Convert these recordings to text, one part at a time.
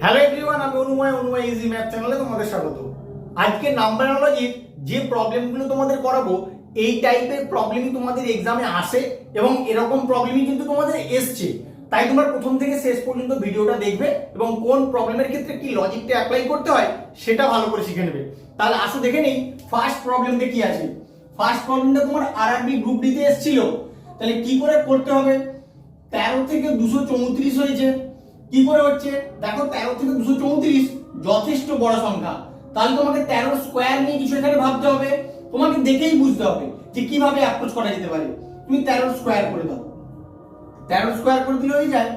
Hello everyone, আমি অনুময় easy math চ্যানেলে তোমাদের স্বাগত। আজকে নাম্বার অ্যানালজির যে প্রবলেমগুলো তোমাদের করাবো, এই টাইপের প্রবলেমই তোমাদের এক্সামে আসে এবং এরকম প্রবলেমই কিন্তু তোমাদের এসছে। তাই তোমরা প্রথম থেকে শেষ পর্যন্ত ভিডিওটা দেখবে এবং কোন প্রবলেমের ক্ষেত্রে কি লজিকটা অ্যাপ্লাই করতে হয় সেটা ভালো করে শিখে নেবে। তাহলে আসো দেখে নেই ফার্স্ট প্রবলেমটা কি আছে। ফার্স্ট প্রবলেমটা তোমার আরআরবি গ্রুপ ডি তে এসেছিল। তাহলে কি করে করতে হবে? 13 থেকে 234 হয়েছে। কি করে হচ্ছে দেখো, 13 থেকে 234 যথেষ্ট বড় সংখ্যা। তাহলে তোমাকে 13 স্কয়ার নিয়ে কিছু এখানে ভাবতে হবে। তোমাকে দেখেই বুঝতে হবে যে কিভাবে অ্যাপ্রোচ করা যেতে পারে। তুমি 13 স্কয়ার করে দাও। 13 স্কয়ার করে দিলে হয়ে যায়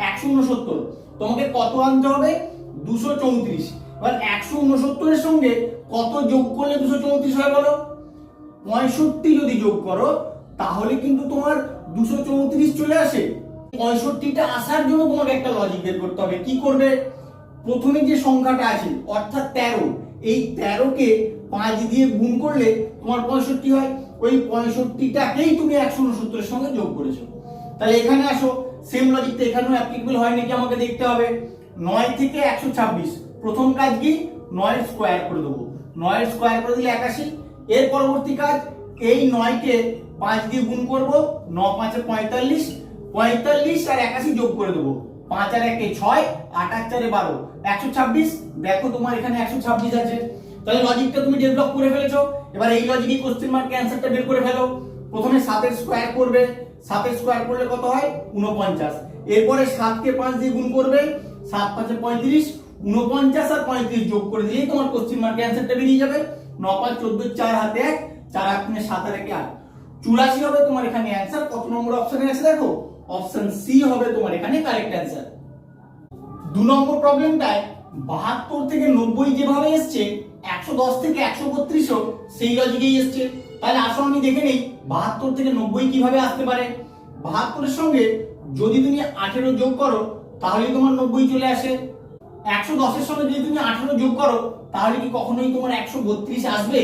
169। তোমাকে কত আনতে হবে? 234। এবার 169 এর সঙ্গে কত যোগ করলে 234 হয় বলো? 65 যদি যোগ করো তাহলে কিন্তু তোমার 234 চলে আসে। 65টা আসার জন্য তোমাকে একটা লজিক বের করতে হবে। কি করবে? প্রথমে যে সংখ্যাটা আছে অর্থাৎ 13, এই 13 কে 5 দিয়ে গুণ করলে তোমার 65 হয়। ওই 65টাকেই তুমি 169 এর সঙ্গে যোগ করেছো। তাহলে এখানে আসো, সেম লজিকটা এখানেও অ্যাপ্লিকেবল হয় নাকি আমাকে দেখতে হবে। 9 থেকে 126, প্রথম কাজ কি? 9 স্কয়ার করে দেবো। 9 স্কয়ার করে দিলে 81। এর পরবর্তী কাজ, এই 9 কে 5 দিয়ে গুণ করব, 9 5 45, 45 আর 81 যোগ করে দেবো। 5 আর 1 6, 8 আর 4 12, 126। দেখো তোমার এখানে 126 আছে। তাহলে লজিকটা তুমি ডেভেলপ করে ফেলেছো। এবার এই লজিকে কোশ্চেন মার্ক অ্যানসারটা বের করে ফেলো। প্রথমে 7 এর স্কয়ার করবে। 7 এর স্কয়ার করলে কত হয়? 49। এরপরে 7 কে 5 দিয়ে গুণ করবে, 7 5 35, 49 আর 35 যোগ করে দিলেই তোমার কোশ্চেন মার্ক অ্যানসারটা বেরিয়ে যাবে। 9 5 14, 4 হাতে 1, 4 8 7 আর 1 8, 84 হবে তোমার এখানে অ্যানসার। কত নম্বর অপশনে আছে দেখো? অপশন সি হবে তোমার এখানে কারেক্ট অ্যানসার। 2 নম্বর প্রবলেমটায় 72 থেকে 90 যেভাবে এসছে, 110 থেকে 132 ও সেই লজিকেই এসছে। তাহলে আসো আমি দেখে নেই 72 থেকে 90 কিভাবে আসতে পারে। 72 এর সঙ্গে যদি তুমি 18 যোগ করো তাহলে তোমার 90 চলে আসে। 110 এর সঙ্গে যদি তুমি 18 যোগ করো তাহলে কি কখনোই তোমার 132 আসবে?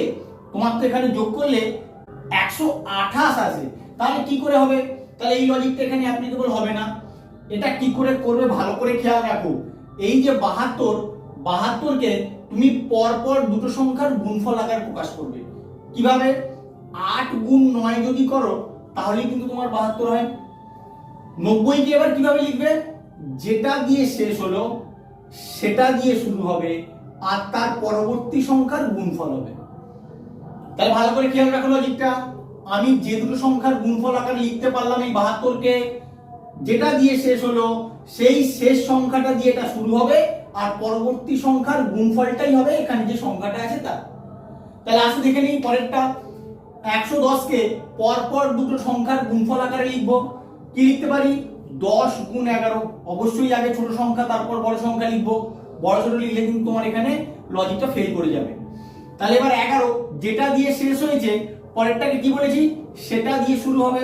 তোমার তো এখানে যোগ করলে 128 আসে। তাহলে কি করে হবে? তাহলে এই লজিকটা এখানে অ্যাপ্লিকেবল হবে না। এটা কি করে করবে ভালো করে খেয়াল রাখো। এই যে 72 কে তুমি পরপর দুটো সংখ্যার গুণফল আকারে প্রকাশ করবে। কিভাবে? 8 গুণ 9 যদি করো তাহলে কিন্তু তোমার 72 হয়। 90 কে এবার কিভাবে লিখবে? যেটা দিয়ে শেষ হলো সেটা দিয়ে শুরু হবে আর তার পরবর্তী সংখ্যার গুণফল হবে। তাহলে ভালো করে খেয়াল রাখো লজিকটা। আমি যে দুটো সংখ্যার গুণফল আকারে লিখতে পারলাম এই 72 কে, যেটা দিয়ে শেষ হলো সেই শেষ সংখ্যাটা দিয়ে এটা শুরু হবে আর পরবর্তী সংখ্যার গুণফলটাই হবে এখানে যে সংখ্যাটা আছে তা। তাহলে আসো দেখে নিই পরেরটা। 110 কে পরপর দুটো সংখ্যার গুণফল আকারে লিখবো। কি লিখতে পারি? 10 গুণ 11। অবশ্যই আগে ছোট সংখ্যা তারপর বড় সংখ্যা লিখবো। বড় ছোট লিখলে কিন্তু তোমার এখানে লজিকটা ফেল করে যাবে। তাহলে এবার 11 যেটা দিয়ে শেষ হয়েছে পরেরটাকে কি বলেছি? সেটা দিয়ে শুরু হবে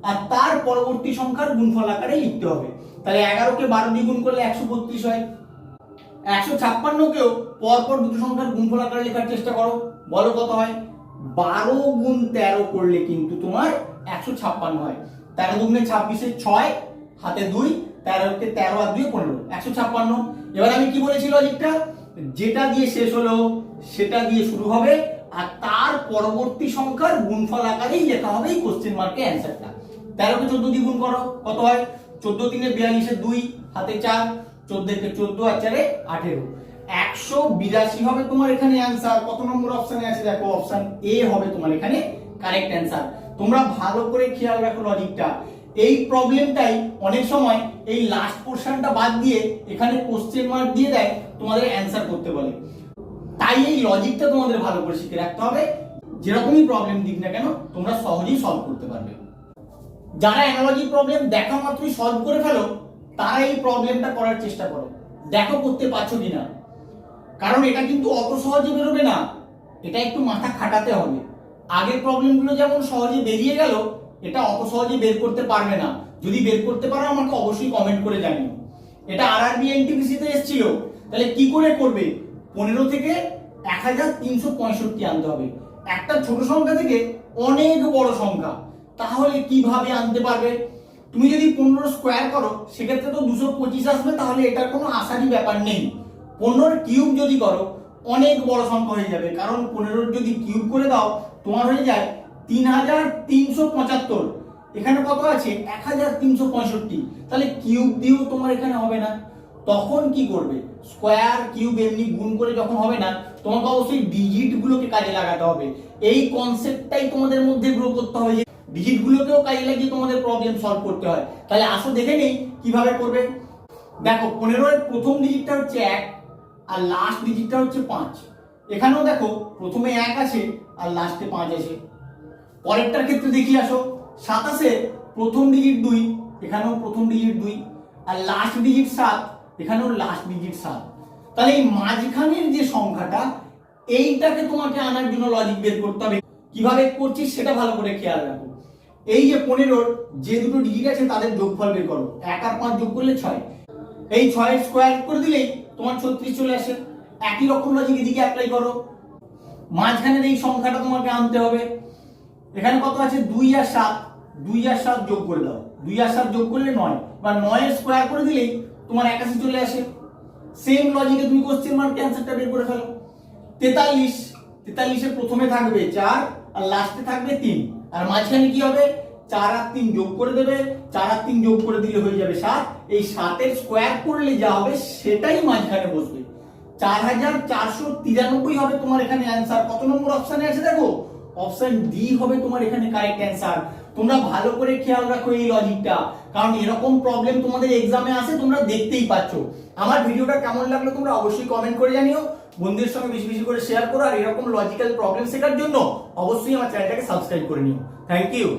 আর তার পরবর্তী সংখ্যার গুণফল আকারে লিখতে হবে। তাহলে 11 কে 12 দিয়ে গুণ করলে 132 হয়। 156 কেও পরপর দুটো সংখ্যার গুণফল আকারে লেখার চেষ্টা করো, বলো কত হয়? 12 গুণ 13 করলে কিন্তু তোমার 156 হয়। 13 দুগুণে 26, 6 হাতে 2, 13 কে 13 আর 2 15, 156। এবার আমি কি বলেছি লজিকটা? যেটা দিয়ে শেষ হলো সেটা দিয়ে শুরু হবে আর তার পরবর্তী সংখ্যার গুণফল আকারেই লেখা হবে এই কোশ্চেন মার্কে অ্যানসারটা। 13 কে 14 দিয়ে গুণ করো, কত হয়? 14 3 42, 2 হাতে 4, 14 কে 14 আর 4 18, 182 হবে তোমার এখানে অ্যানসার। কত নম্বর অপশনে আছে দেখো? অপশন এ হবে তোমার এখানে কারেক্ট অ্যানসার। তোমরা ভালো করে খেয়াল রাখো লজিকটা। এই প্রবলেমটাই অনেক সময় এই লাস্ট পোরশনটা বাদ দিয়ে এখানে কোশ্চেন মার্ক দিয়ে দেয়, তোমাদের অ্যানসার করতে বলে। তাই এই লজিকটা তোমাদের ভালো করে শিখে রাখতে হবে। যেরকমই প্রবলেম দিক না কেন তোমরা সহজেই সলভ করতে পারবে। যারা অ্যানালজি প্রবলেম দেখা মাত্রই সলভ করে ফেলো তারা এই প্রবলেমটা করার চেষ্টা করো, দেখো করতে পারছো কিনা। কারণ এটা কিন্তু অত সহজে বেরোবে না, এটা একটু মাথা খাটাতে হবে। আগের প্রবলেমগুলো যেমন সহজে বেরিয়ে গেল, এটা অত সহজে বের করতে পারবে না। যদি বের করতে পারো আমাকে অবশ্যই কমেন্ট করে জানিও। এটা আরআরবি এনটিপিসি তে এসেছিল। তাহলে কি করে করবে? 15 থেকে 1365 আনতে হবে। একটা ছোট সংখ্যা থেকে অনেক বড় সংখ্যা, তাহলে কিভাবে আনতে পারবে? তুমি যদি 15 স্কোয়ার করো সেক্ষেত্রে তো 225 আসবে, তাহলে এটার কোনো আশারই ব্যাপার নেই। 15 কিউব যদি করো অনেক বড় সংখ্যা হয়ে যাবে, কারণ 15 যদি কিউব করে দাও তোমার হয়ে যায় 3375। এখানে কত আছে 1365, তাহলে কিউব দিয়েও তোমার এখানে হবে না। তখন কি করবে, স্কোয়ার কিউব এমনি গুণ করে যখন হবে না, তোমাকে অবশ্যই ডিজিট গুলোকে কাজে লাগাতে হবে। এই কনসেপ্টটাই তোমাদের মধ্যে গ্রো করতে হবে, যে ডিজিট গুলোকেও কাজে লাগিয়ে তোমাদের প্রবলেম সলভ করতে হয়। তাহলে আসো দেখে নেই কিভাবে করবে। দেখো 15 এর প্রথম ডিজিটটা হচ্ছে 1 আর লাস্ট ডিজিটটা হচ্ছে 5। এখানেও দেখো প্রথমে 1 আছে আর লাস্টে 5 আছে। পরেরটার ক্ষেত্রে দেখি আসো, 27 এর প্রথম ডিজিট 2, এখানেও প্রথম ডিজিট 2 আর লাস্ট ডিজিট 7, এখানেও লাস্ট ডিজিট 7। তাহলে এই মাঝখানের যে সংখ্যাটা, এইটাকে তোমাকে আনার জন্য লজিক বের করতে হবে। কিভাবে করছিস সেটা ভালো করে খেয়াল রাখো। এই যে 15 যে দুটো ডিজিট আছে তাদের যোগফল বের করো। 1 আর 5 যোগ করলে 6, এই 6 স্কোয়ার করে দিলেই তোমার 36 চলে আসে। একই রকম লজিক এদিকে অ্যাপ্লাই করো। মাঝখানের এই সংখ্যাটা তোমাকে আনতে হবে। এখানে কত আছে 2 আর 7, 2 আর 7 যোগ করে দাও, 2 আর 7 যোগ করলে 9, বা 9 এর স্কোয়ার করে দিলেই তোমার 81 চলে আসে। সেম লজিকে তুমি কোশ্চেন মার্ক অ্যানসারটা বের করে ফেলো। 43, 43 এর প্রথমে থাকবে 4 আর লাস্টে থাকবে 3, আর মাঝখানে কি হবে 4 আর 3 যোগ করে দেবে, 4 আর 3 যোগ করে দিলে হয়ে যাবে 7। এই 7 এর স্কোয়ার করলে যা হবে সেটাই মাঝখানে বসবে, 4493 হবে তোমার এখানে অ্যানসার। কত নম্বর অপশনে আছে দেখো, অপশন ডি হবে তোমার এখানে কারেক্ট অ্যানসার। তোমরা ভালো করে খেয়াল রাখো এই লজিকটা, কারণ এরকম প্রবলেম তোমাদের এক্সামে আসে, তোমরা দেখতেই পাচ্ছ। আমার ভিডিওটা কেমন লাগলো তোমরা অবশ্যই কমেন্ট করে জানিও, বন্ধুদের সঙ্গে বেশি বেশি করে শেয়ার করো, আর এরকম লজিক্যাল প্রবলেম শেখার জন্য অবশ্যই আমার চ্যানেলটাকে সাবস্ক্রাইব করে নিও। Thank you.